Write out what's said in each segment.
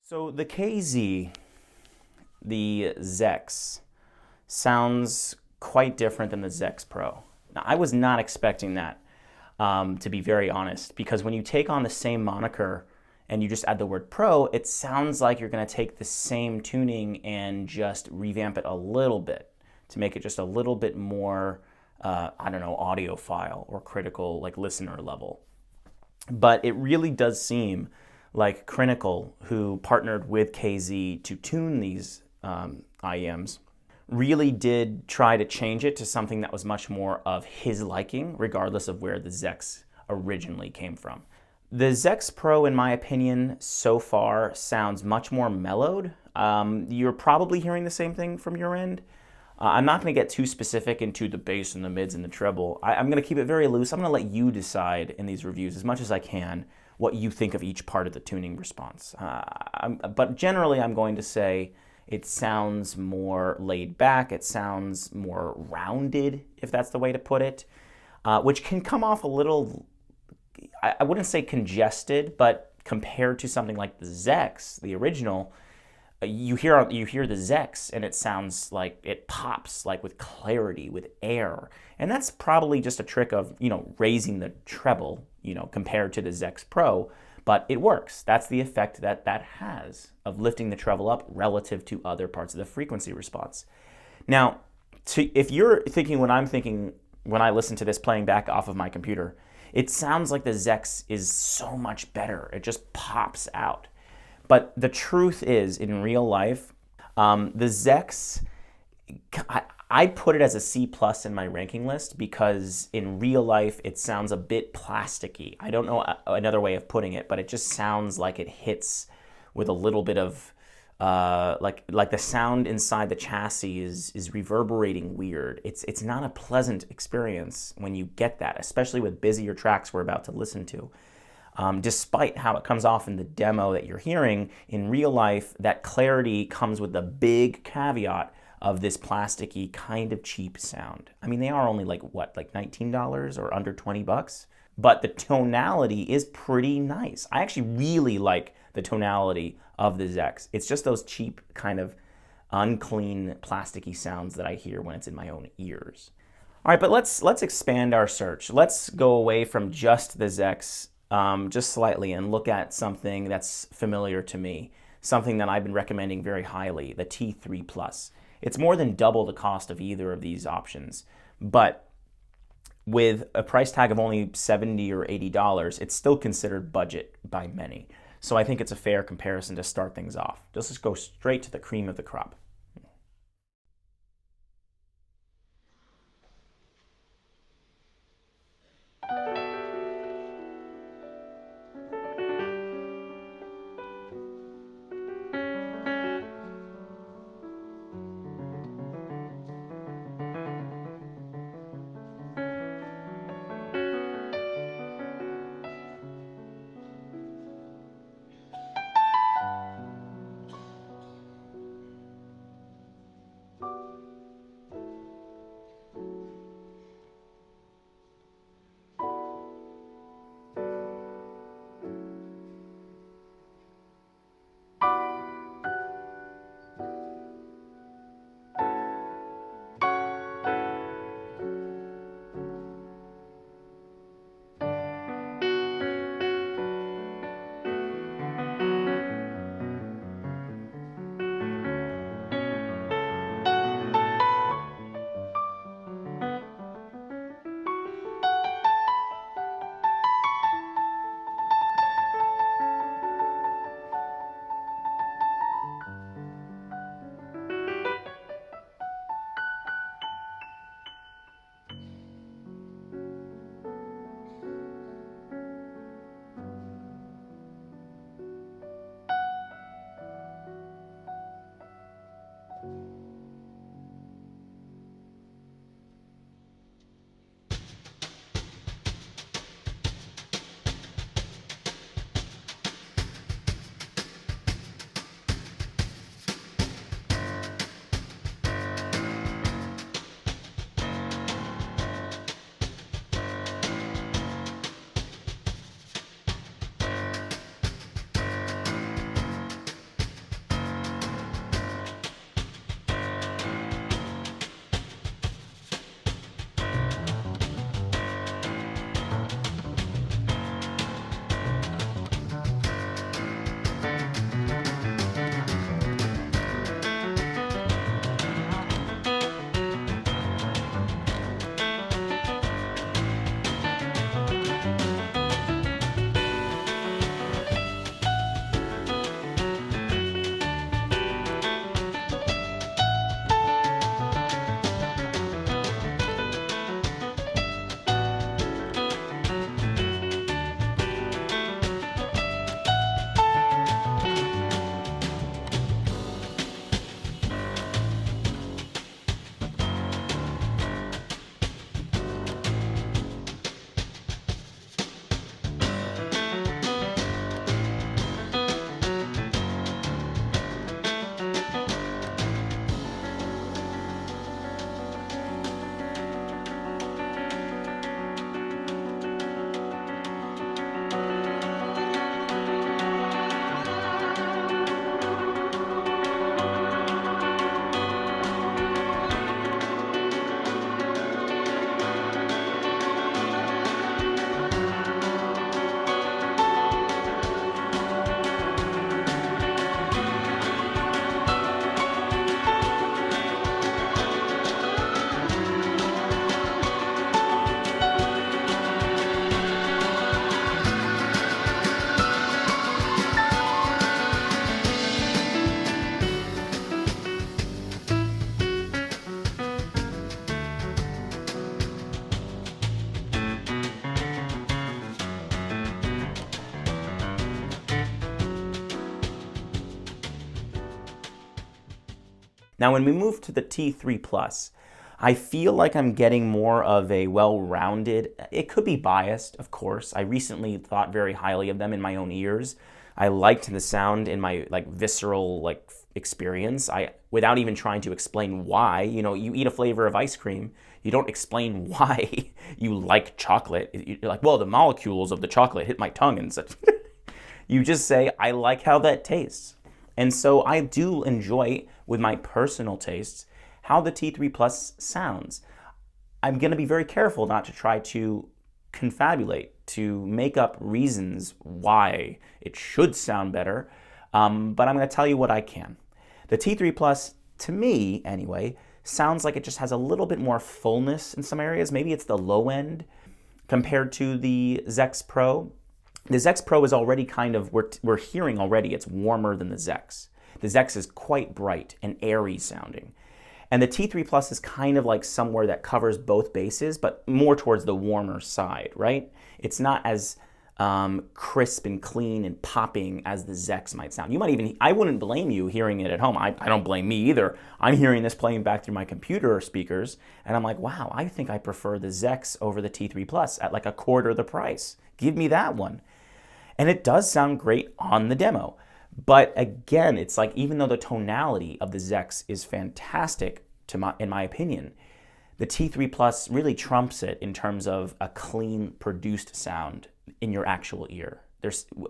So the KZ, the ZEX, sounds quite different than the ZEX Pro. Now, I was not expecting that, to be very honest, because when you take on the same moniker and you just add the word Pro, it sounds like you're going to take the same tuning and just revamp it a little bit to make it just a little bit more, I don't know, audiophile or critical, like listener level. But it really does seem like Crinacle, who partnered with KZ to tune these IEMs, really did try to change it to something that was much more of his liking, regardless of where the ZEX originally came from. The ZEX Pro, in my opinion, so far sounds much more mellowed. You're probably hearing the same thing from your end. I'm not going to get too specific into the bass and the mids and the treble. I'm going to keep it very loose. I'm going to let you decide in these reviews as much as I can what you think of each part of the tuning response. But generally, I'm going to say it sounds more laid back. It sounds more rounded, if that's the way to put it, which can come off a little, I wouldn't say congested, but compared to something like the ZEX, the original, you hear the ZEX and it sounds like it pops like with clarity, with air. And that's probably just a trick of, raising the treble, compared to the ZEX Pro, but it works. That's the effect that has of lifting the treble up relative to other parts of the frequency response. Now, if you're thinking what I'm thinking when I listen to this playing back off of my computer, it sounds like the ZEX is so much better. It just pops out. But the truth is, in real life, the ZEX, I put it as a C+ in my ranking list because in real life it sounds a bit plasticky. I don't know another way of putting it, but it just sounds like it hits with a little bit of like the sound inside the chassis is reverberating weird. It's not a pleasant experience when you get that, especially with busier tracks we're about to listen to. Despite how it comes off in the demo that you're hearing, in real life, that clarity comes with the big caveat of this plasticky, kind of cheap sound. I mean, they are only like $19 or under 20 bucks? But the tonality is pretty nice. I actually really like the tonality of the ZEX. It's just those cheap, kind of unclean, plasticky sounds that I hear when it's in my own ears. All right, but let's expand our search. Let's go away from just the ZEX just slightly and look at something that's familiar to me, something that I've been recommending very highly, the T3 Plus. It's more than double the cost of either of these options, but with a price tag of only $70 or $80, it's still considered budget by many. So I think it's a fair comparison to start things off. Let's just go straight to the cream of the crop. Now, when we move to the T3 Plus, I feel like I'm getting more of a well-rounded, it could be biased, of course. I recently thought very highly of them in my own ears. I liked the sound in my visceral experience. Without even trying to explain why, you eat a flavor of ice cream, you don't explain why you like chocolate. You're like, well, the molecules of the chocolate hit my tongue and such. You just say, I like how that tastes. And so I do enjoy, with my personal tastes, how the T3 Plus sounds. I'm going to be very careful not to try to confabulate, to make up reasons why it should sound better, but I'm going to tell you what I can. The T3 Plus, to me anyway, sounds like it just has a little bit more fullness in some areas. Maybe it's the low end compared to the ZEX Pro. The ZEX Pro is already we're hearing already it's warmer than the ZEX. The ZEX is quite bright and airy sounding. And the T3 Plus is kind of like somewhere that covers both bases, but more towards the warmer side, right? It's not as crisp and clean and popping as the ZEX might sound. I wouldn't blame you hearing it at home. I don't blame me either. I'm hearing this playing back through my computer speakers, and I'm like, wow, I think I prefer the ZEX over the T3 Plus at like a quarter the price. Give me that one. And it does sound great on the demo. But again, it's like, even though the tonality of the ZEX is fantastic in my opinion, the T3 Plus really trumps it in terms of a clean produced sound in your actual ear.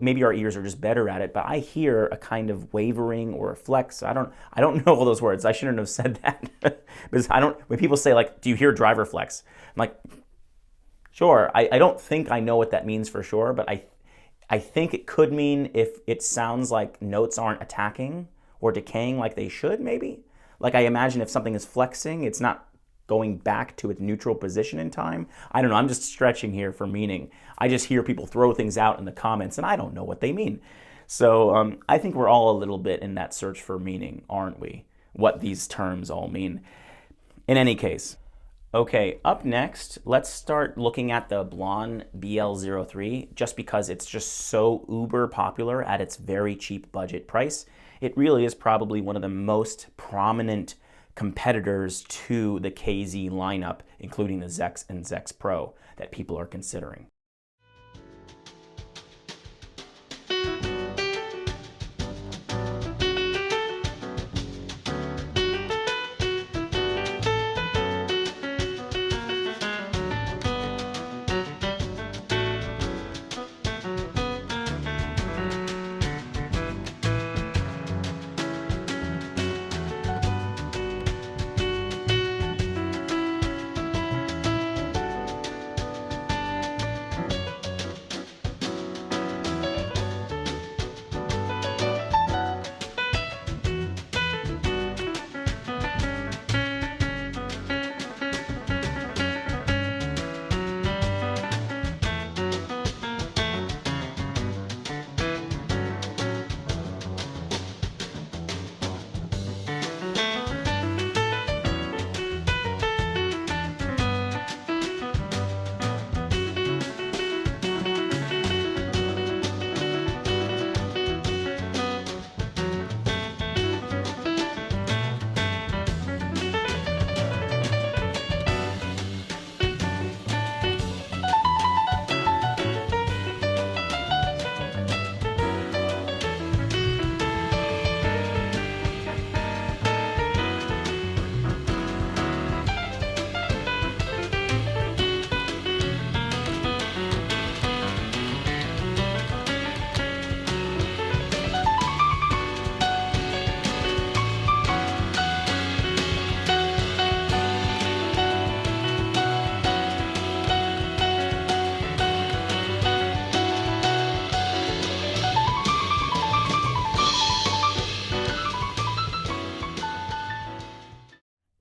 Maybe our ears are just better at it, but I hear a kind of wavering or a flex. I don't know all those words. I shouldn't have said that. Because when people say do you hear driver flex? I'm like, sure. I don't think I know what that means for sure, but I think it could mean if it sounds like notes aren't attacking or decaying like they should, maybe. I imagine if something is flexing, it's not going back to its neutral position in time. I don't know, I'm just stretching here for meaning. I just hear people throw things out in the comments and I don't know what they mean. So I think we're all a little bit in that search for meaning, aren't we? What these terms all mean. In any case. Okay, up next, let's start looking at the Blonde BL03, just because it's just so uber popular at its very cheap budget price. It really is probably one of the most prominent competitors to the KZ lineup, including the ZEX and ZEX Pro, that people are considering.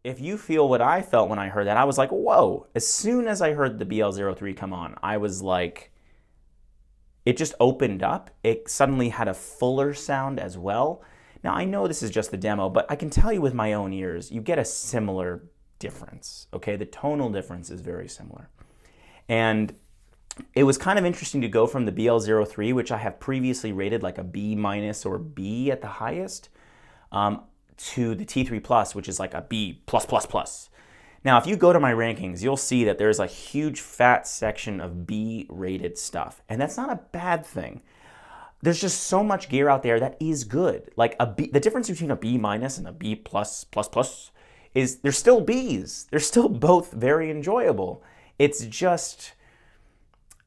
If you feel what I felt when I heard that, I was like, whoa. As soon as I heard the BL03 come on, I was like, it just opened up. It suddenly had a fuller sound as well. Now, I know this is just the demo, but I can tell you with my own ears, you get a similar difference, okay? The tonal difference is very similar. And it was kind of interesting to go from the BL03, which I have previously rated like a B- or B at the highest, to the T3 Plus, which is like a B+++. Now, if you go to my rankings, you'll see that there's a huge fat section of B-rated stuff, and that's not a bad thing. There's just so much gear out there that is good. Like a B, the difference between a B- and a B+++ is they're still Bs. They're still both very enjoyable. It's just,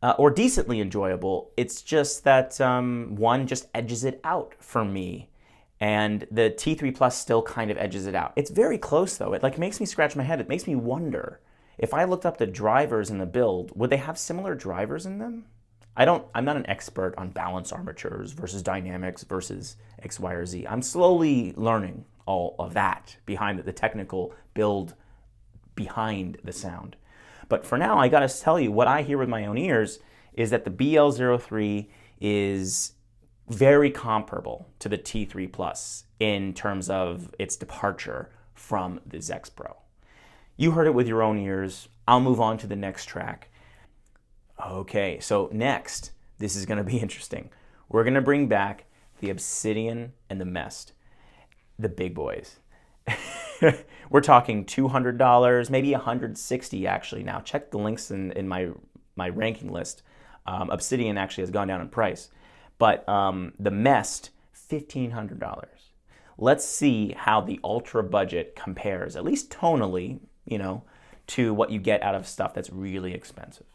or decently enjoyable. It's just that one just edges it out for me. And the T3 Plus still kind of edges it out. It's very close though. It like makes me scratch my head. It makes me wonder, if I looked up the drivers in the build, would they have similar drivers in them? I'm not an expert on balance armatures versus dynamics versus X, Y, or Z. I'm slowly learning all of that behind the technical build behind the sound. But for now, I gotta tell you, what I hear with my own ears is that the BL03 is very comparable to the T3 Plus in terms of its departure from the ZEX Pro. You heard it with your own ears. I'll move on to the next track. Okay, so next, this is gonna be interesting. We're gonna bring back the Obsidian and the MEST, the big boys. We're talking $200, maybe $160 actually now. Check the links in my ranking list. Obsidian actually has gone down in price. But the MEST, $1,500. Let's see how the ultra budget compares, at least tonally, you know, to what you get out of stuff that's really expensive.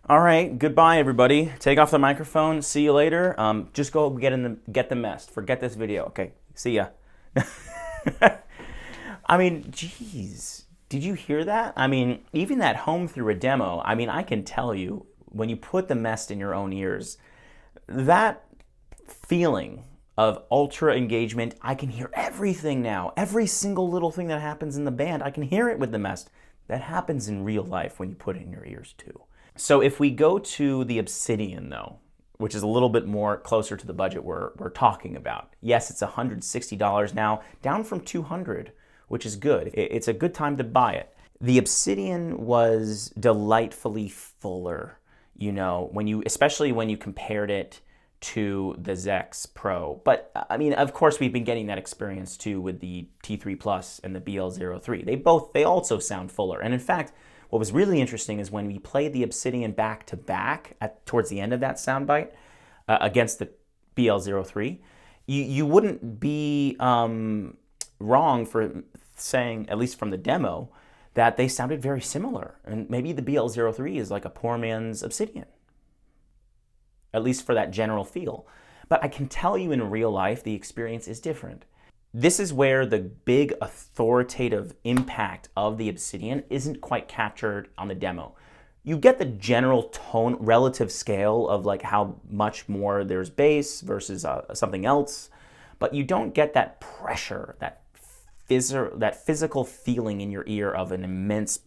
All right, goodbye everybody. Take off the microphone. See you later. Just go get the MEST. Forget this video. Okay, see ya. I mean, geez, did you hear that? I mean, even at home through a demo, I mean, I can tell you, when you put the MEST in your own ears, that feeling of ultra engagement, I can hear everything now. Every single little thing that happens in the band, I can hear it with the MEST. That happens in real life when you put it in your ears too. So if we go to the Obsidian though, which is a little bit more closer to the budget we're talking about. Yes, it's $160 now, down from $200, which is good. It's a good time to buy it. The Obsidian was delightfully fuller, you know, especially when you compared it to the ZEX Pro. But I mean, of course, we've been getting that experience too with the T3 Plus and the BL03. They also sound fuller. And in fact, what was really interesting is when we played the Obsidian back to back towards the end of that soundbite against the BL03, you wouldn't be wrong for saying, at least from the demo, that they sounded very similar. And maybe the BL03 is like a poor man's Obsidian, at least for that general feel. But I can tell you in real life, the experience is different. This is where the big authoritative impact of the Obsidian isn't quite captured on the demo. You get the general tone, relative scale of like how much more there's bass versus something else, but you don't get that pressure, that physical feeling in your ear of an immense.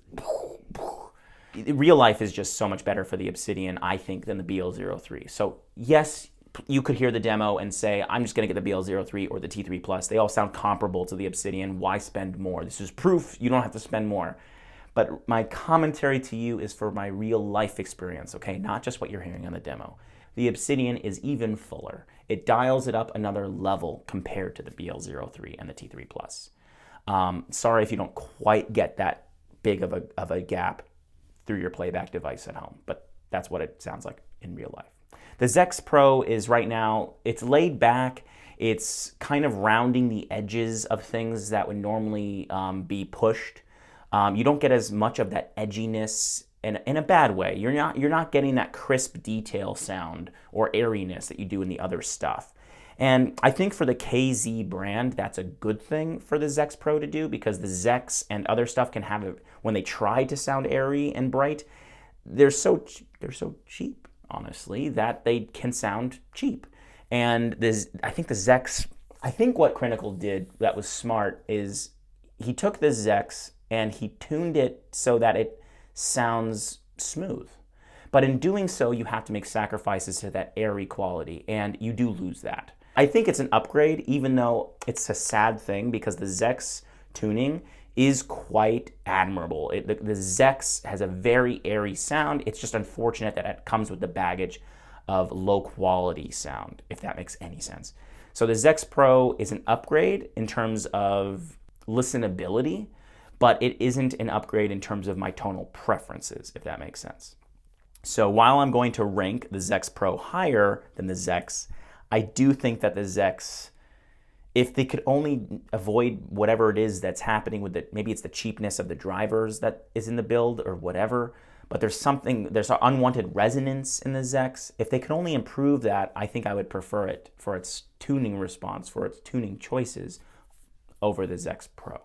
Real life is just so much better for the Obsidian, I think, than the BL03. So yes, you could hear the demo and say, I'm just going to get the BL03 or the T3 Plus. They all sound comparable to the Obsidian. Why spend more? This is proof you don't have to spend more. But my commentary to you is for my real life experience, okay? Not just what you're hearing on the demo. The Obsidian is even fuller. It dials it up another level compared to the BL03 and the T3 Plus. Sorry if you don't quite get that big of a gap through your playback device at home, but that's what it sounds like in real life. The ZEX Pro is right now, it's laid back, it's kind of rounding the edges of things that would normally be pushed. You don't get as much of that edginess in a bad way. You're not getting that crisp detail sound or airiness that you do in the other stuff. And I think for the KZ brand, that's a good thing for the ZEX Pro to do, because the ZEX and other stuff can have it when they try to sound airy and bright. They're so cheap, honestly, that they can sound cheap. And I think what Crinacle did that was smart is he took the ZEX and he tuned it so that it sounds smooth. But in doing so, you have to make sacrifices to that airy quality, and you do lose that. I think it's an upgrade, even though it's a sad thing, because the ZEX tuning is quite admirable. The ZEX has a very airy sound. It's just unfortunate that it comes with the baggage of low quality sound, if that makes any sense. So the ZEX Pro is an upgrade in terms of listenability, but it isn't an upgrade in terms of my tonal preferences, if that makes sense. So while I'm going to rank the ZEX Pro higher than the ZEX, I do think that the ZEX, if they could only avoid whatever it is that's happening with it, maybe it's the cheapness of the drivers that is in the build or whatever, but there's an unwanted resonance in the ZEX. If they could only improve that, I think I would prefer it for its tuning response, for its tuning choices over the ZEX Pro.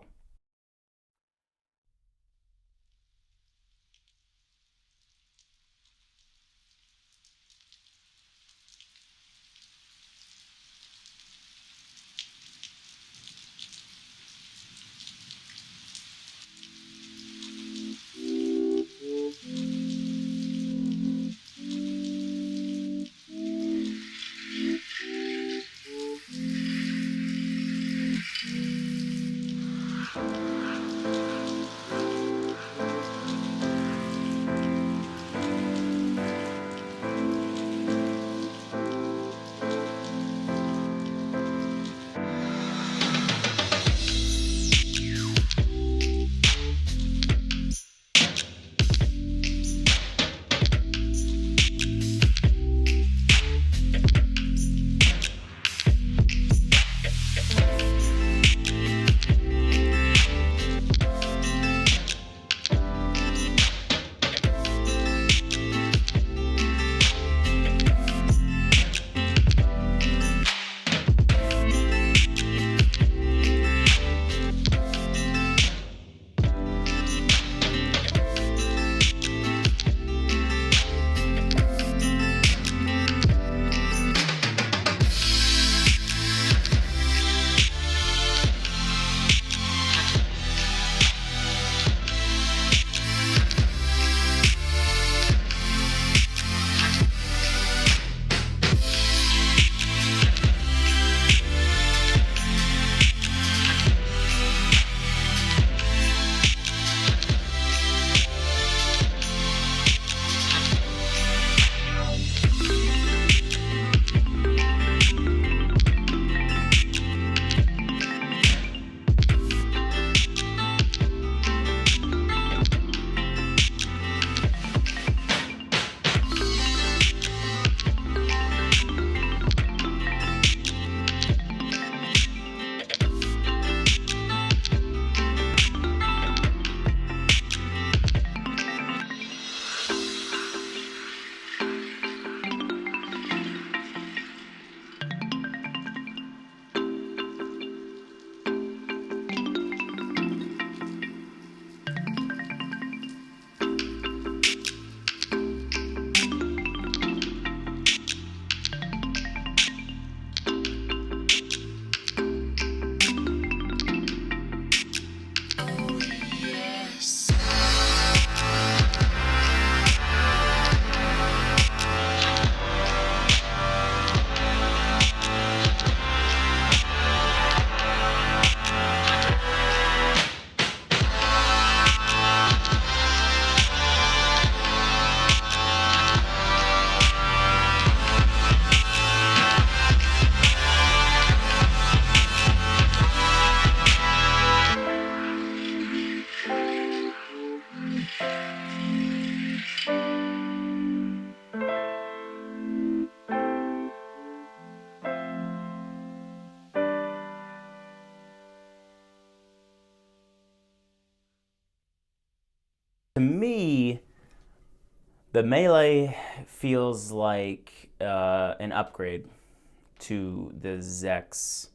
To me, the MELE feels like an upgrade to the ZEX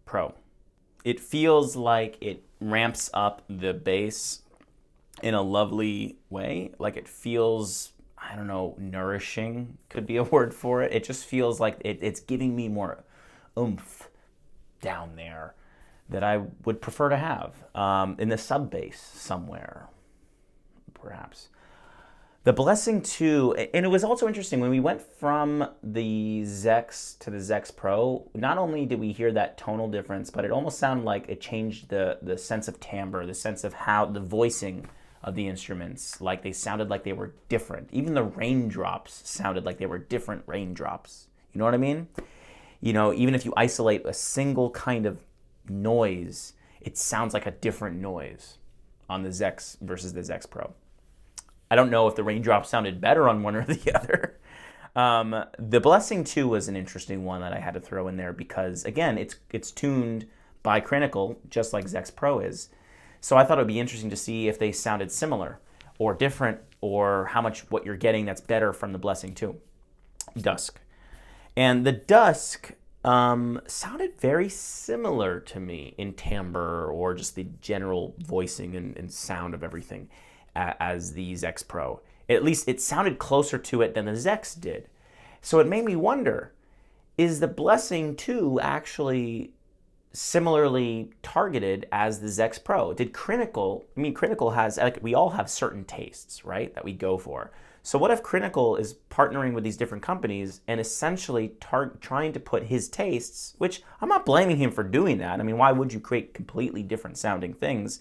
Pro. It feels like it ramps up the bass in a lovely way. Like it feels, I don't know, nourishing could be a word for it. It just feels like it's giving me more oomph down there that I would prefer to have in the sub bass somewhere, perhaps. The Blessing 2, and it was also interesting when we went from the ZEX to the ZEX Pro, not only did we hear that tonal difference, but it almost sounded like it changed the sense of timbre, the sense of how the voicing of the instruments, like they sounded like they were different. Even the raindrops sounded like they were different raindrops. You know what I mean? You know, even if you isolate a single kind of noise, it sounds like a different noise on the ZEX versus the ZEX Pro. I don't know if the raindrops sounded better on one or the other. The Blessing 2 was an interesting one that I had to throw in there because, again, it's tuned by Crinacle, just like ZEX Pro is. So I thought it would be interesting to see if they sounded similar or different, or how much what you're getting that's better from the Blessing 2. Dusk. And the Dusk sounded very similar to me in timbre or just the general voicing and sound of everything as the ZEX Pro. At least it sounded closer to it than the ZEX did. So it made me wonder, is the Blessing 2 actually similarly targeted as the ZEX Pro? Did Crinacle, Crinacle has, like, we all have certain tastes, right, that we go for. So what if Crinacle is partnering with these different companies and essentially trying to put his tastes, which I'm not blaming him for doing that. I mean, why would you create completely different sounding things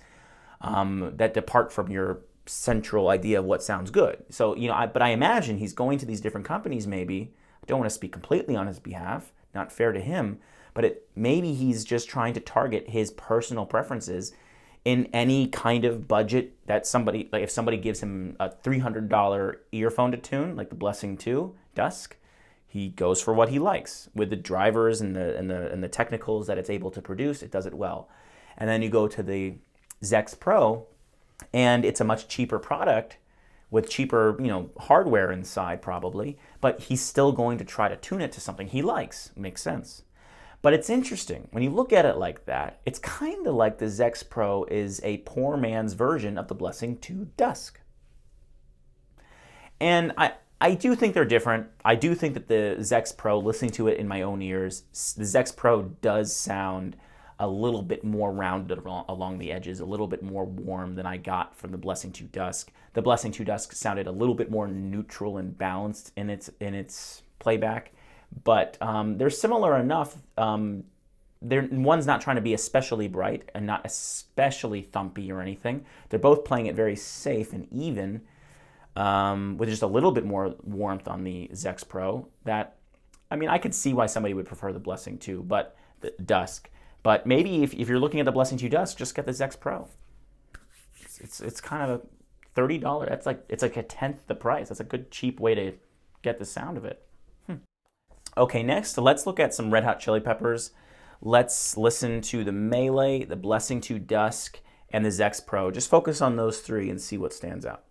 that depart from your central idea of what sounds good? So, you know, but I imagine he's going to these different companies maybe. I don't want to speak completely on his behalf, not fair to him, but maybe he's just trying to target his personal preferences in any kind of budget that somebody, like if somebody gives him a $300 earphone to tune, like the Blessing 2 Dusk, he goes for what he likes. With the drivers and the technicals that it's able to produce, it does it well. And then you go to the ZEX Pro, and it's a much cheaper product with cheaper, you know, hardware inside probably, but he's still going to try to tune it to something he likes. Makes sense. But it's interesting. When you look at it like that, it's kind of like the ZEX Pro is a poor man's version of the Blessing 2 Dusk. And I do think they're different. I do think that the ZEX Pro, listening to it in my own ears, the ZEX Pro does sound a little bit more rounded along the edges, a little bit more warm than I got from the Blessing 2 Dusk. The Blessing 2 Dusk sounded a little bit more neutral and balanced in its playback. But they're similar enough. One's not trying to be especially bright and not especially thumpy or anything. They're both playing it very safe and even, with just a little bit more warmth on the ZEX Pro. That, I mean, I could see why somebody would prefer the Blessing 2, but the Dusk. But maybe if you're looking at the Blessing 2 Dusk, just get the ZEX Pro. It's kind of a $30. It's like a tenth the price. That's a good cheap way to get the sound of it. Okay, next, let's look at some Red Hot Chili Peppers. Let's listen to the MELE, the Blessing 2 Dusk, and the ZEX Pro. Just focus on those three and see what stands out.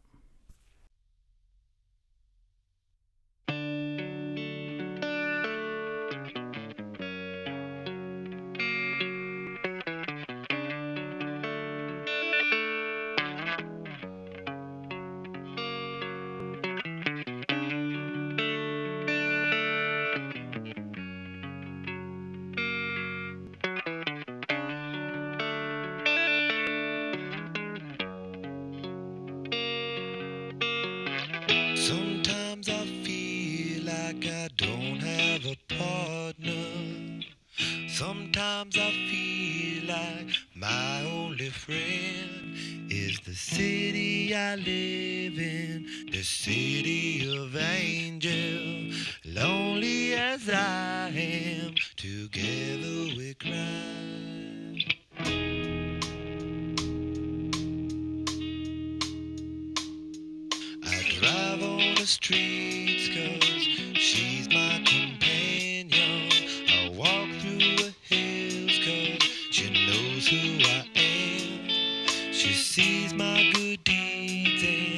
Sometimes I feel like I don't have a partner. Sometimes I feel like my only friend is the city I live in, the city of angel. Lonely as I am, together we cry. I drive on the streets 'cause she's my companion. I walk through the hills 'cause she knows who I am. She sees my good deeds and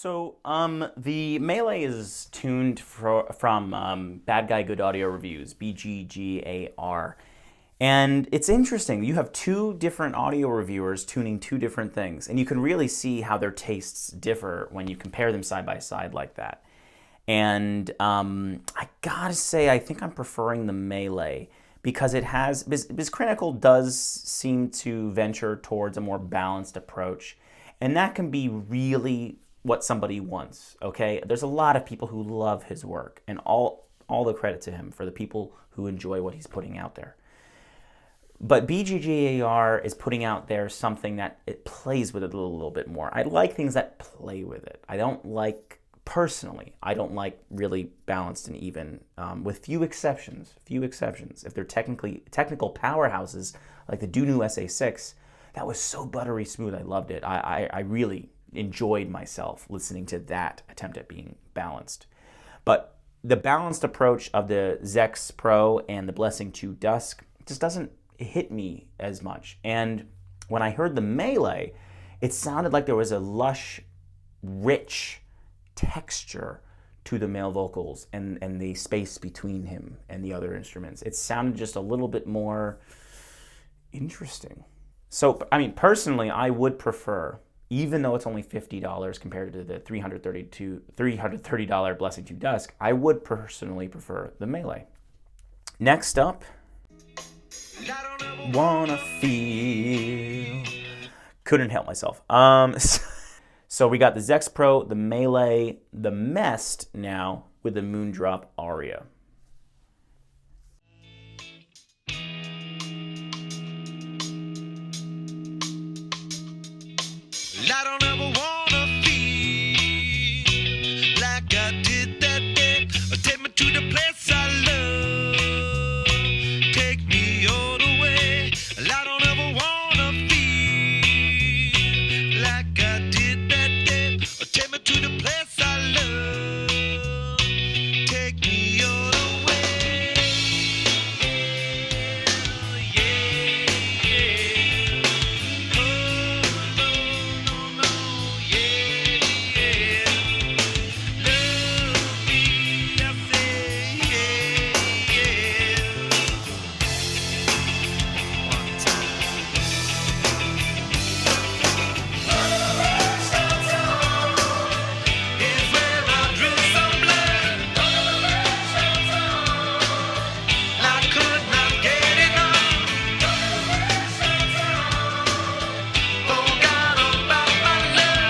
So, the Melee is tuned from Bad Guy Good Audio Reviews, BGGAR. And it's interesting. You have two different audio reviewers tuning two different things. And you can really see how their tastes differ when you compare them side by side like that. And I gotta say, I think I'm preferring the Melee because because Crinacle does seem to venture towards a more balanced approach. And that can be really what somebody wants, okay? There's a lot of people who love his work, and all the credit to him for the people who enjoy what he's putting out there. But BGGAR is putting out there something that it plays with it a little bit more. I like things that play with it. Personally, I don't like really balanced and even, with few exceptions. If they're technical powerhouses, like the Dunu SA6, that was so buttery smooth, I loved it. I really enjoyed myself listening to that attempt at being balanced. But the balanced approach of the ZEX Pro and the Blessing 2 Dusk just doesn't hit me as much. And when I heard the Melee, it sounded like there was a lush, rich texture to the male vocals and the space between him and the other instruments. It sounded just a little bit more interesting. So, I mean, personally, I would prefer, even though it's only $50 compared to the $330 Blessing 2 Dusk, I would personally prefer the Melee. Next up, Wanna Feel. Couldn't help myself. So we got the ZEX Pro, the Melee, the MEST now with the Moondrop Aria. I don't ever wanna feel like I did that day. Take me to the place I love. Take me all the way. I don't ever wanna feel like I did that day. Take me to the place I love. Take me all the way. Yeah, yeah. Oh, no, no, no, yeah, yeah. Love me, I say, yeah, yeah. One time. Is where I drew some blood. I could not get enough. Forgot about my love.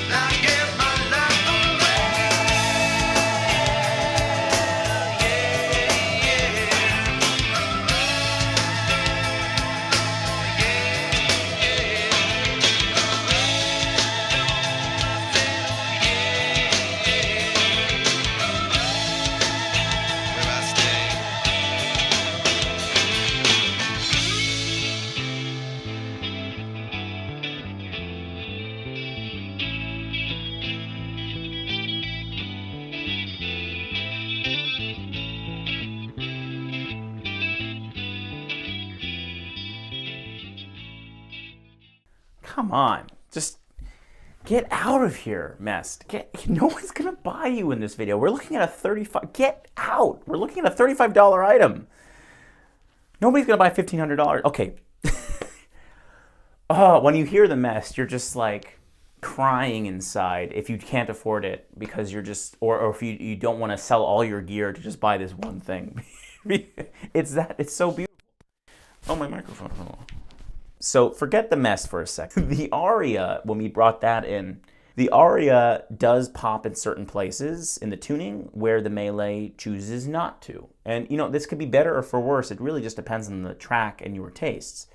I gave my life away. Where I stay. Come on, just get out of here, MEST. No one's gonna buy you in this video. We're looking at a get out. We're looking at a $35 item. Nobody's gonna buy $1,500. Okay. Oh, when you hear the MEST, you're just like crying inside if you can't afford it because you're just, or if you don't want to sell all your gear to just buy this one thing. It's so beautiful. Oh, my microphone. So forget the MEST for a second. The Aria, when we brought that in, the Aria does pop in certain places in the tuning where the Melee chooses not to. And this could be better or for worse. It really just depends on the track and your tastes.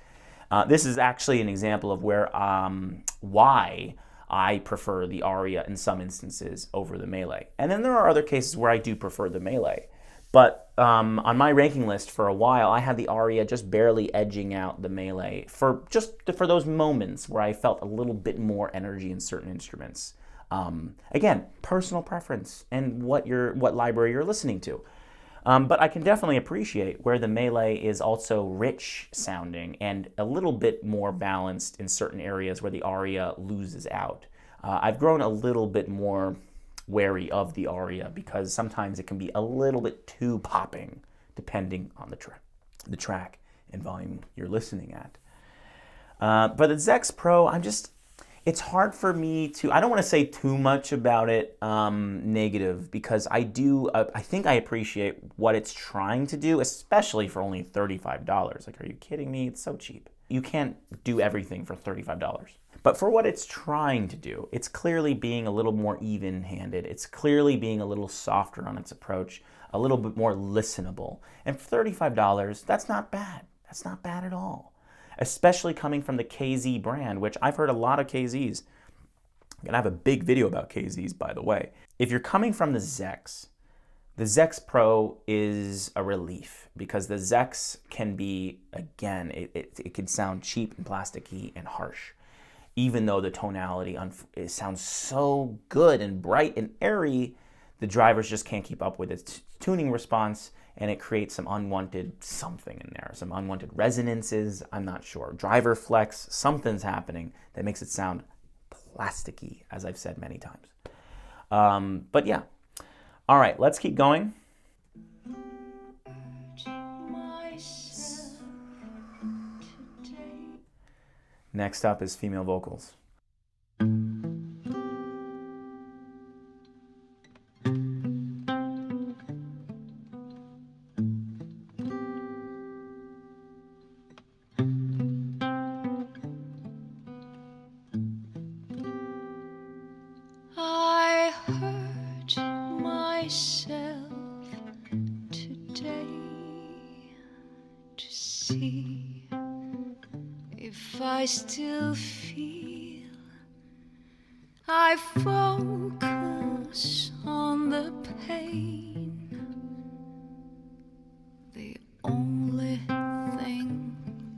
This is actually an example of where why I prefer the Aria in some instances over the Melee. And then there are other cases where I do prefer the Melee. But on my ranking list for a while, I had the Aria just barely edging out the Melee for those moments where I felt a little bit more energy in certain instruments. Again, personal preference and what library you're listening to. But I can definitely appreciate where the MELE is also rich sounding and a little bit more balanced in certain areas where the aria loses out. I've grown a little bit more wary of the aria because sometimes it can be a little bit too popping depending on the track and volume you're listening at. But the ZEX Pro, it's hard for me to, I don't want to say too much about it negative, because I think I appreciate what it's trying to do, especially for only $35. Like, are you kidding me? It's so cheap. You can't do everything for $35. But for what it's trying to do, it's clearly being a little more even-handed. It's clearly being a little softer on its approach, a little bit more listenable. And for $35, that's not bad. That's not bad at all. Especially coming from the KZ brand, which I've heard a lot of KZs. I'm gonna have a big video about KZs, by the way. If you're coming from the ZEX Pro is a relief, because the ZEX can be, again, it can sound cheap and plasticky and harsh, even though the tonality it sounds so good and bright and airy. The drivers just can't keep up with its tuning response, and it creates some unwanted something in there, some unwanted resonances, I'm not sure. Driver flex, something's happening that makes it sound plasticky, as I've said many times. But yeah. All right, let's keep going. Next up is female vocals. I hurt myself today to see if I still feel. I focus on the pain, the only thing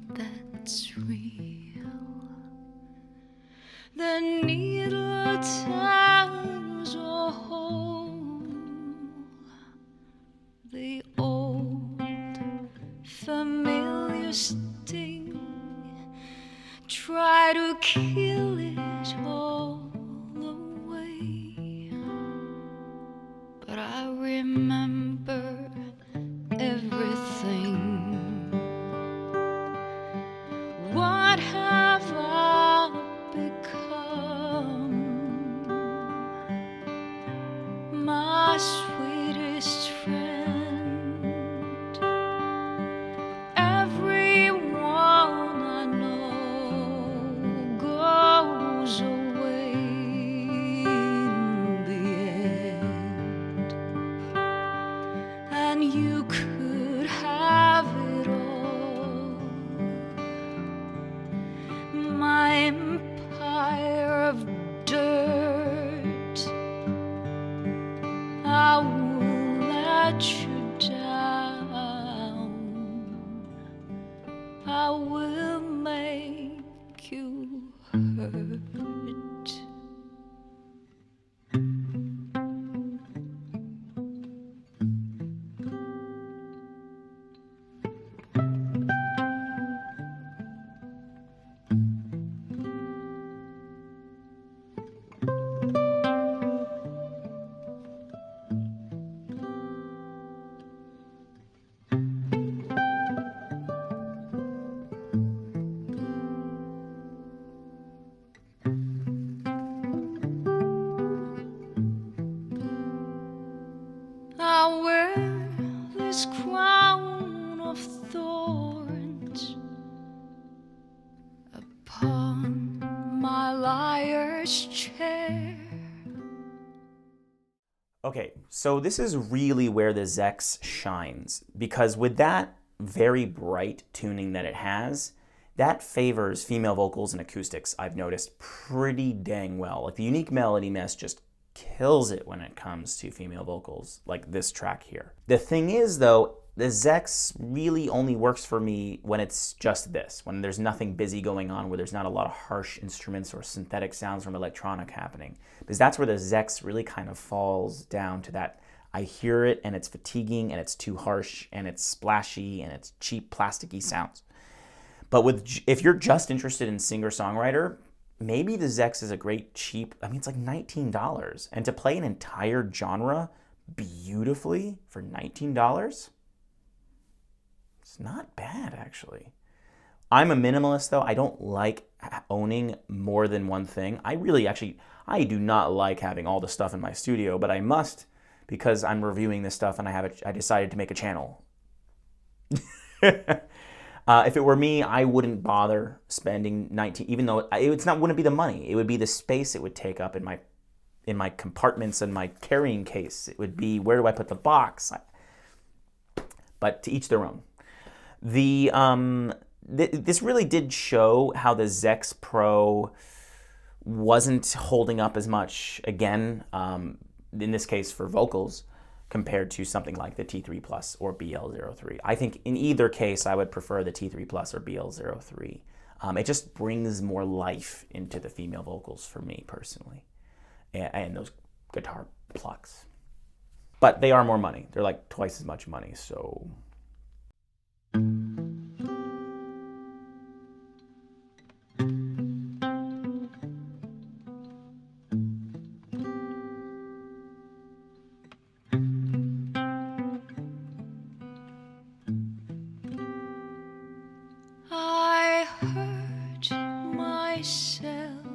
that's real. The needle tells a hole, the old familiar sting. Try to kill it all away, but I remember everything. What have I become? My sweetest friend. Everyone I know goes away in the end, and you could have it all. My empire of dirt, I will let you down. I will make you hurt. I wear this crown of thorns upon my liar's chair. Okay, so this is really where the ZEX shines, because with that very bright tuning that it has, that favors female vocals and acoustics, I've noticed, pretty dang well. Like the unique melody MEST just kills it when it comes to female vocals, like this track here. The thing is, though, the ZEX really only works for me when it's just this, when there's nothing busy going on, where there's not a lot of harsh instruments or synthetic sounds from electronic happening. Because that's where the ZEX really kind of falls down to that I hear it and it's fatiguing and it's too harsh and it's splashy and it's cheap plasticky sounds. But if you're just interested in singer-songwriter, maybe the ZEX is a great cheap, I mean, it's like $19. And to play an entire genre beautifully for $19, it's not bad, actually. I'm a minimalist, though. I don't like owning more than one thing. I do not like having all the stuff in my studio, but I must because I'm reviewing this stuff and I decided to make a channel. If it were me, I wouldn't bother spending 19, even though wouldn't be the money. It would be the space it would take up in my compartments and my carrying case. It would be, where do I put the box? But to each their own. This really did show how the ZEX Pro wasn't holding up as much, again, in this case for vocals, compared to something like the T3 Plus or BL03. I think in either case, I would prefer the T3 Plus or BL03. It just brings more life into the female vocals for me personally, and those guitar plucks. But they are more money. They're like twice as much money, so... I hurt myself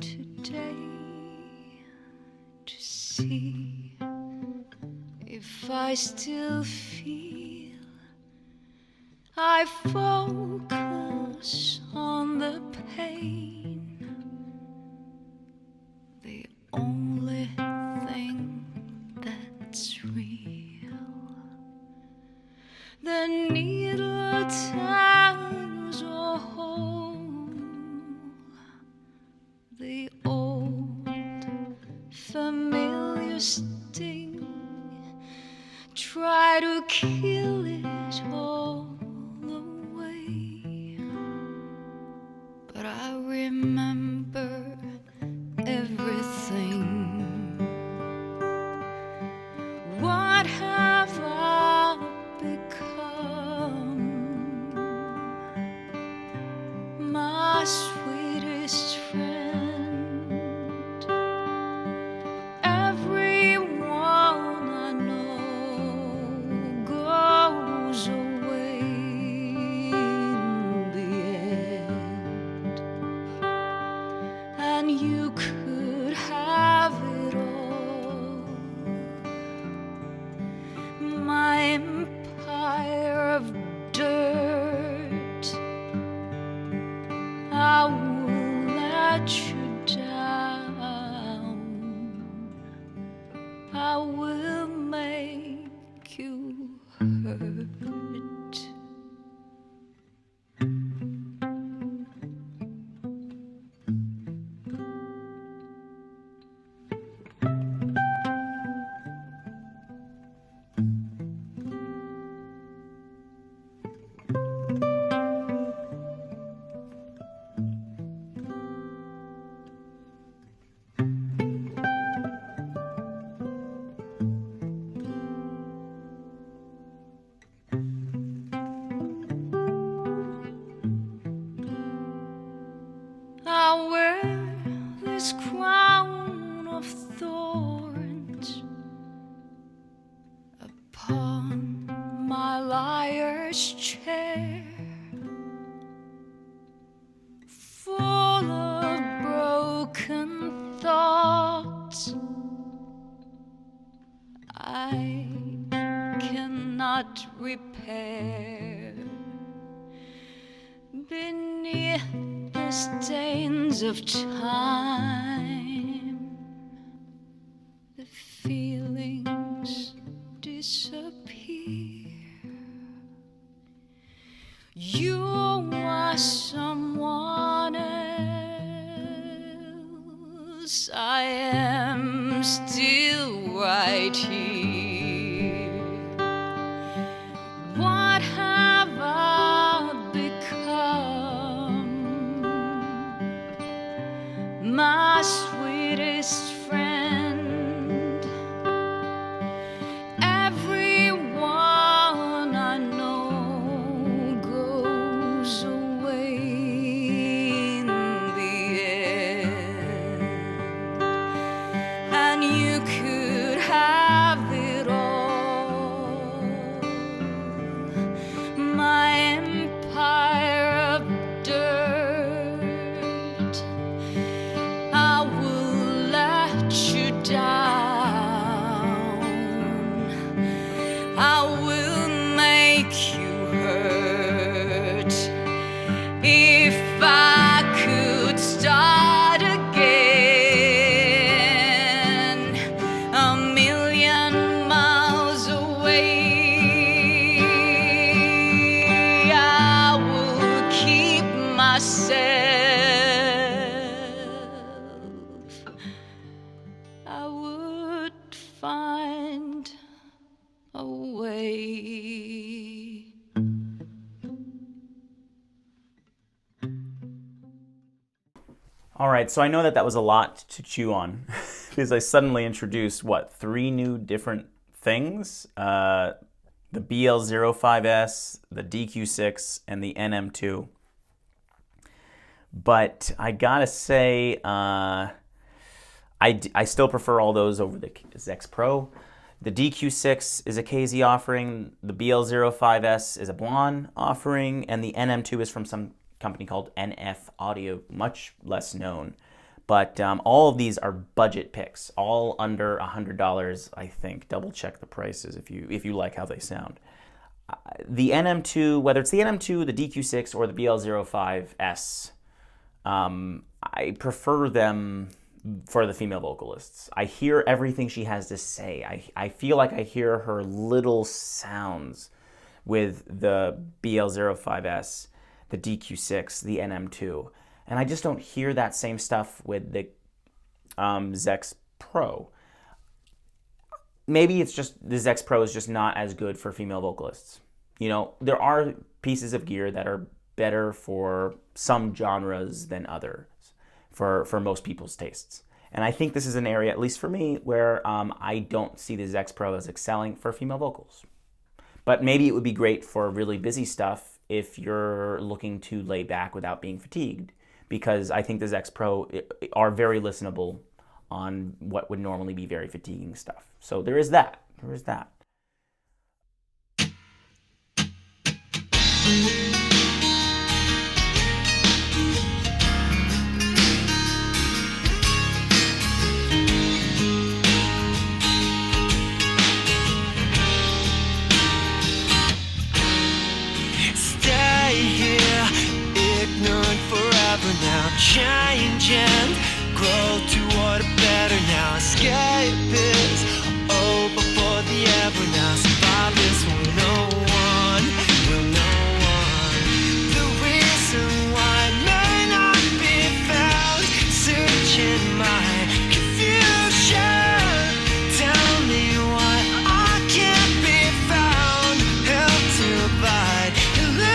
today to see if I still feel. I focus on the pain, the only thing that's real. The needle tells a hole, the old familiar sting. Try to kill it all away, but I remember everything. What have I become? My sweetest friend. Everyone I know goes away in the end, and you could have it all. My empire of dirt, I will let you down. I will make you hurt. I wear this crown of thorns upon my liar's chair, full of broken thoughts I cannot repair. Beneath the stains of time, the feelings disappear. You are someone else. I am still right here. What have I become? My sweetest friend. make you hurt. If I could start again, a million miles away, I would keep myself. I would find a way. All right, so I know that was a lot to chew on because I suddenly introduced, what, 3 new different things? The BL05S, the DQ6, and the NM2. But I gotta say, I still prefer all those over the ZEX Pro. The DQ6 is a KZ offering, the BL05S is a Blonde offering, and the NM2 is from some company called NF Audio, much less known. But all of these are budget picks, all under $100, I think. Double check the prices if you like how they sound. The NM2, whether it's the NM2, the DQ6, or the BL05S, I prefer them for the female vocalists. I hear everything she has to say. I feel like I hear her little sounds with the BL05S, the DQ6, the NM2. And I just don't hear that same stuff with the ZEX Pro. Maybe it's just the ZEX Pro is just not as good for female vocalists. You know, there are pieces of gear that are better for some genres than others, for most people's tastes. And I think this is an area, at least for me, where I don't see the ZEX Pro as excelling for female vocals. But maybe it would be great for really busy stuff if you're looking to lay back without being fatigued, because I think the ZEX Pro are very listenable on what would normally be very fatiguing stuff. So there is that. There is that. Change and grow toward a better now. Escape is over for the ever now. Survive this will no one, will no one. The reason why may not be found. Searching my confusion. Tell me why I can't be found. Help to abide illusion.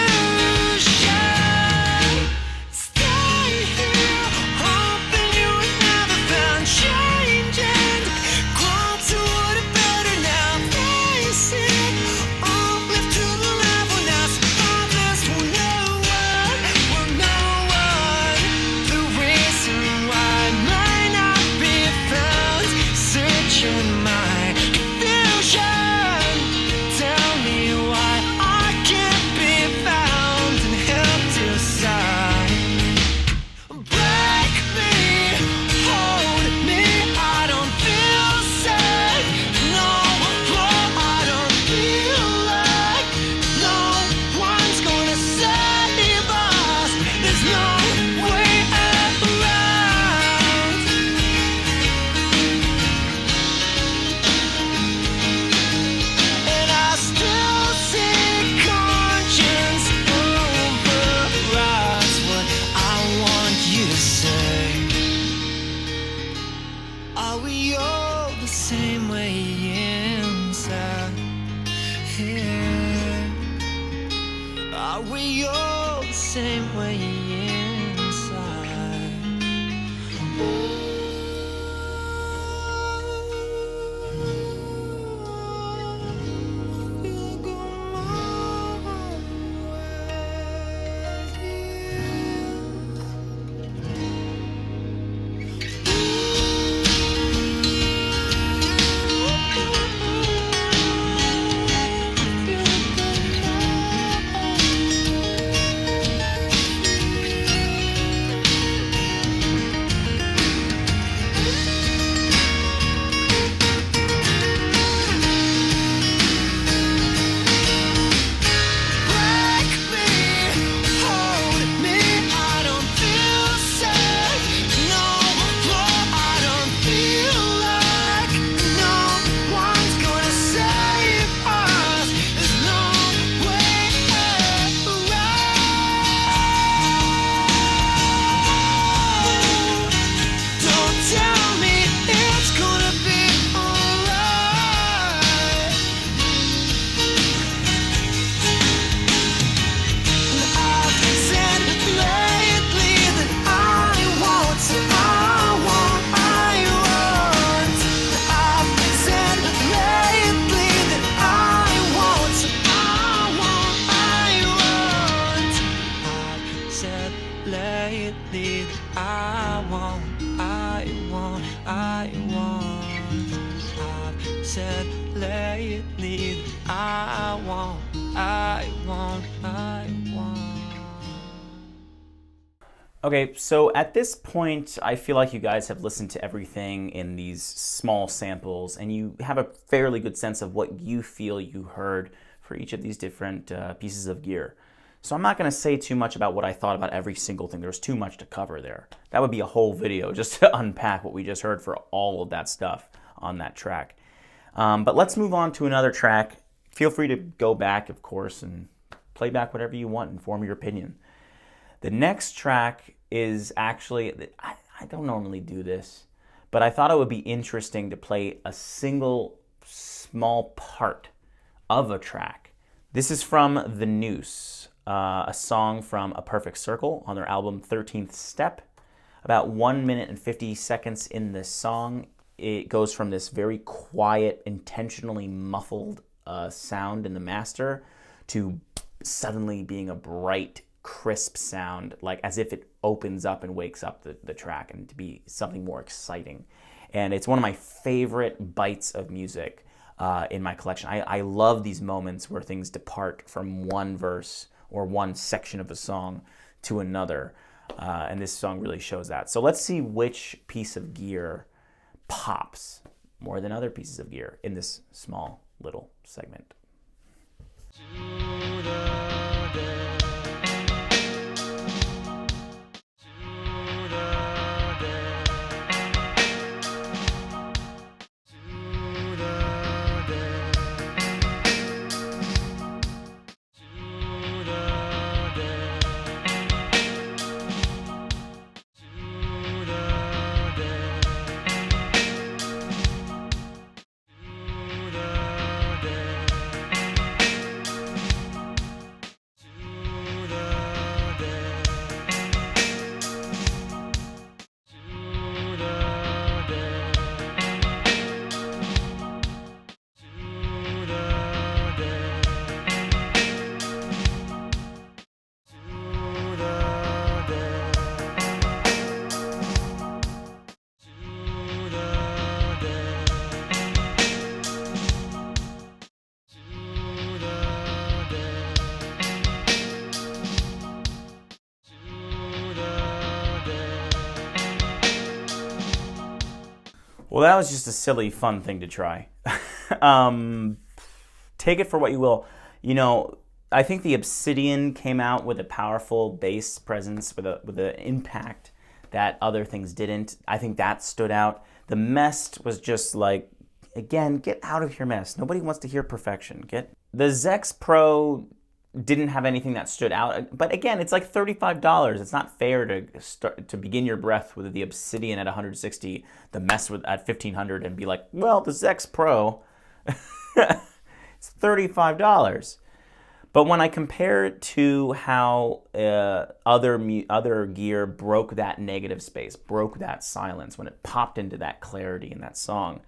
I won't. Okay, so at this point, I feel like you guys have listened to everything in these small samples, and you have a fairly good sense of what you feel you heard for each of these different pieces of gear. So I'm not going to say too much about what I thought about every single thing. There's too much to cover there. That would be a whole video just to unpack what we just heard for all of that stuff on that track. But let's move on to another track. Feel free to go back, of course, and play back whatever you want and form your opinion. The next track is actually, I don't normally do this, but I thought it would be interesting to play a single small part of a track. This is from The Noose, a song from A Perfect Circle on their album 13th Step. About 1 minute and 50 seconds in this song, it goes from this very quiet, intentionally muffled sound in the master to suddenly being a bright, crisp sound, like as if it opens up and wakes up the track, and to be something more exciting. And it's one of my favorite bites of music in my collection. I love these moments where things depart from one verse or one section of a song to another. And this song really shows that. So let's see which piece of gear pops more than other pieces of gear in this small little segment. Well, that was just a silly, fun thing to try. Take it for what you will. You know, I think the Obsidian came out with a powerful bass presence, with an impact that other things didn't. I think that stood out. The MEST was just like, again, get out of your MEST. Nobody wants to hear perfection. The ZEX Pro didn't have anything that stood out, but again, it's like $35. It's not fair to begin your breath with the Obsidian at 160, the MEST at 1500, and be like, well, the ZEX Pro, it's $35. But when I compare it to how other gear broke that negative space, broke that silence, when it popped into that clarity in that song,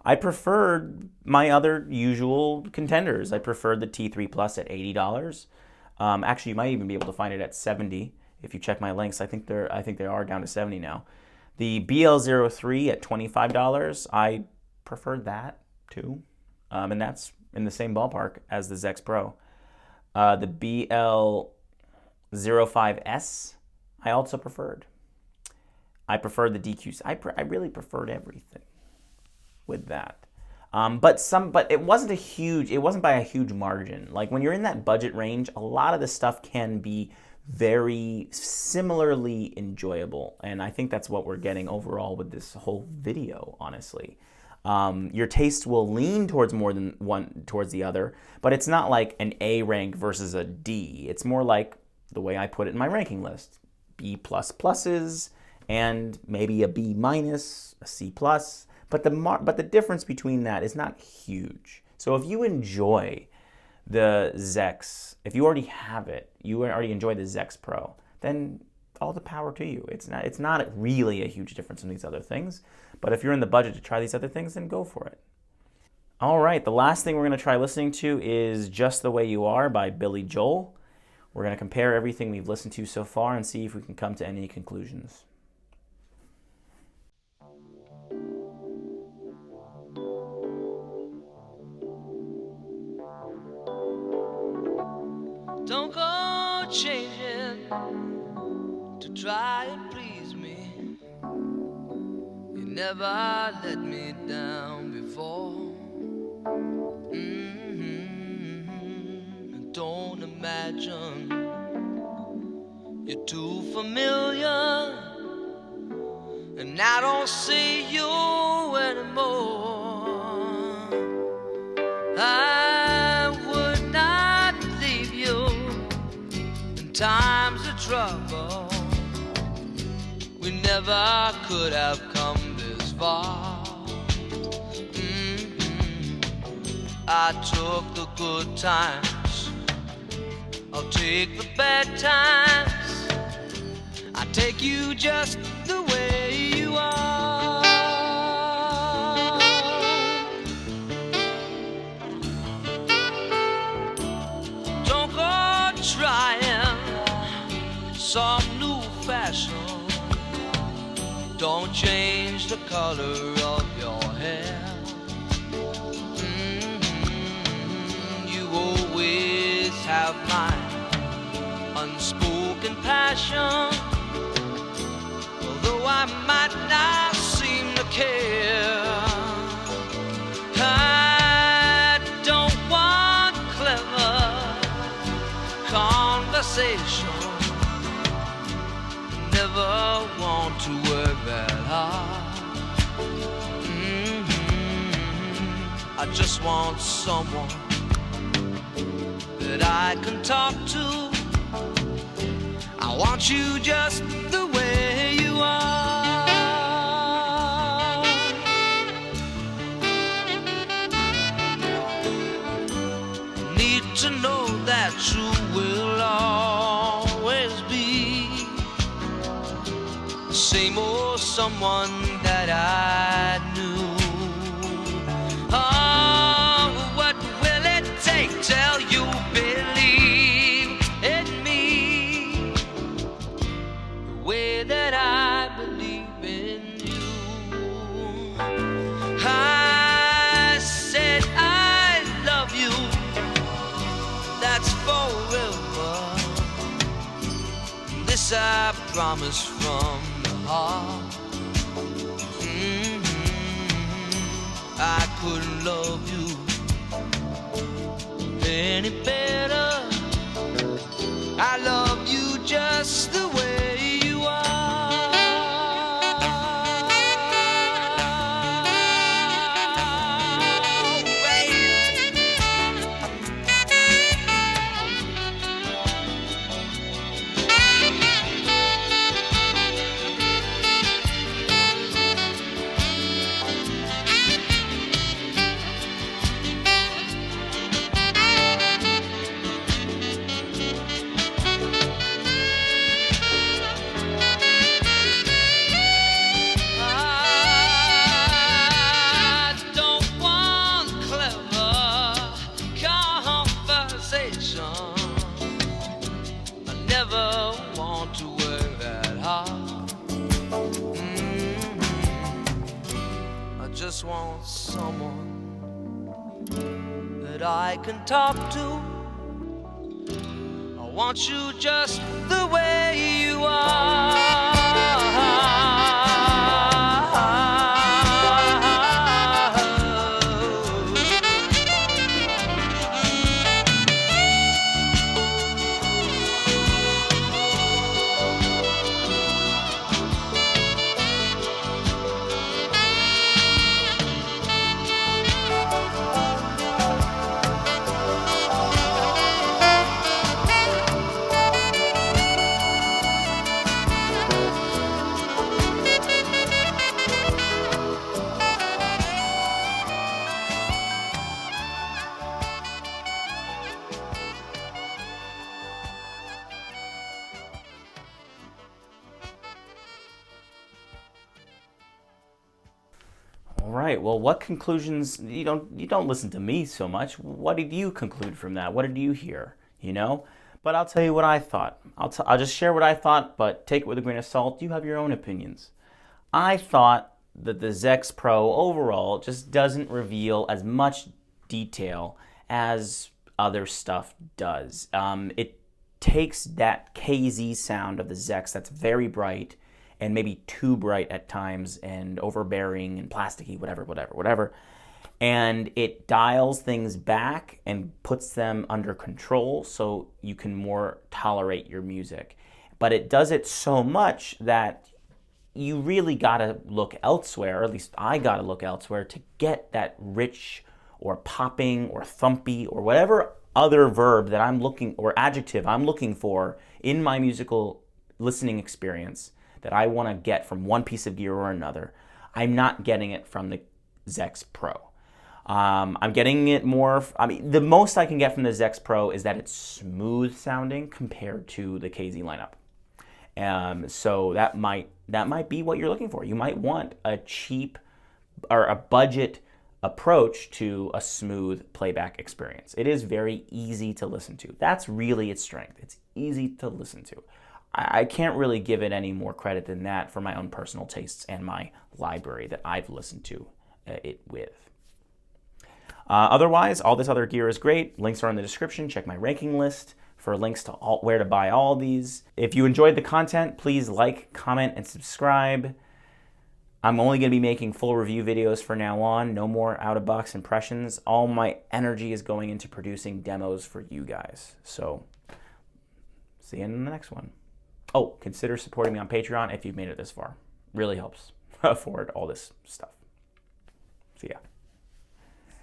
I preferred my other usual contenders. I preferred the T3 Plus at $80. Actually, you might even be able to find it at $70 if you check my links. I think they are down to $70 now. The BL03 at $25. I preferred that too, and that's in the same ballpark as the ZEX Pro. The BL05S, I also preferred. I preferred the DQs. I really preferred everything with that. But it wasn't by a huge margin. Like when you're in that budget range, a lot of the stuff can be very similarly enjoyable. And I think that's what we're getting overall with this whole video, honestly. Your taste will lean towards towards the other, but it's not like an A rank versus a D. It's more like the way I put it in my ranking list: B++ and maybe a B-, a C+. But the difference between that is not huge. So if you enjoy the ZEX, if you already have it, you already enjoy the ZEX Pro, then all the power to you. It's not really a huge difference in these other things. But if you're in the budget to try these other things, then go for it. All right, the last thing we're going to try listening to is Just the Way You Are by Billy Joel. We're going to compare everything we've listened to so far and see if we can come to any conclusions. Don't go changing to try and please me. You never let me down before. Don't imagine you're too familiar, and I don't see you anymore. I would not leave you in times of trouble. We never could have come this far. I took the good times, I'll take the bad times. I take you just the way you are. Don't go trying some new fashion. Don't change the color of your hair. You always have my unspoken passion. Although I might not seem to care, I don't want clever conversation. Never want to work that hard. I just want someone that I can talk to. I want you just the way you are. Need to know that you will always be the same old someone that I knew. Oh, what will it take till you believe in me the way that I believe in you? I said I love you, that's forever. This I promise from the heart. I couldn't love you any better. I love you just the way you are. Just want someone that I can talk to. I want you just the way you are. All right. Well, what conclusions? You don't listen to me so much. What did you conclude from that? What did you hear? But I'll tell you what I thought. I'll just share what I thought, but take it with a grain of salt. You have your own opinions. I thought that the ZEX Pro overall just doesn't reveal as much detail as other stuff does. It takes that KZ sound of the ZEX that's very bright and maybe too bright at times and overbearing and plasticky, whatever, and it dials things back and puts them under control so you can more tolerate your music. But it does it so much that you really gotta look elsewhere, or at least I gotta look elsewhere, to get that rich or popping or thumpy or whatever other verb that I'm looking, or adjective I'm looking for in my musical listening experience that I want to get from one piece of gear or another. I'm not getting it from the ZEX Pro. I'm getting it more, the most I can get from the ZEX Pro is that it's smooth sounding compared to the KZ lineup. So that might be what you're looking for. You might want a cheap or a budget approach to a smooth playback experience. It is very easy to listen to. That's really its strength. It's easy to listen to. I can't really give it any more credit than that for my own personal tastes and my library that I've listened to it with. Otherwise, all this other gear is great. Links are in the description. Check my ranking list for links to where to buy all these. If you enjoyed the content, please like, comment, and subscribe. I'm only going to be making full review videos from now on. No more out-of-box impressions. All my energy is going into producing demos for you guys. So, see you in the next one. Oh, consider supporting me on Patreon if you've made it this far. Really helps afford all this stuff. See ya.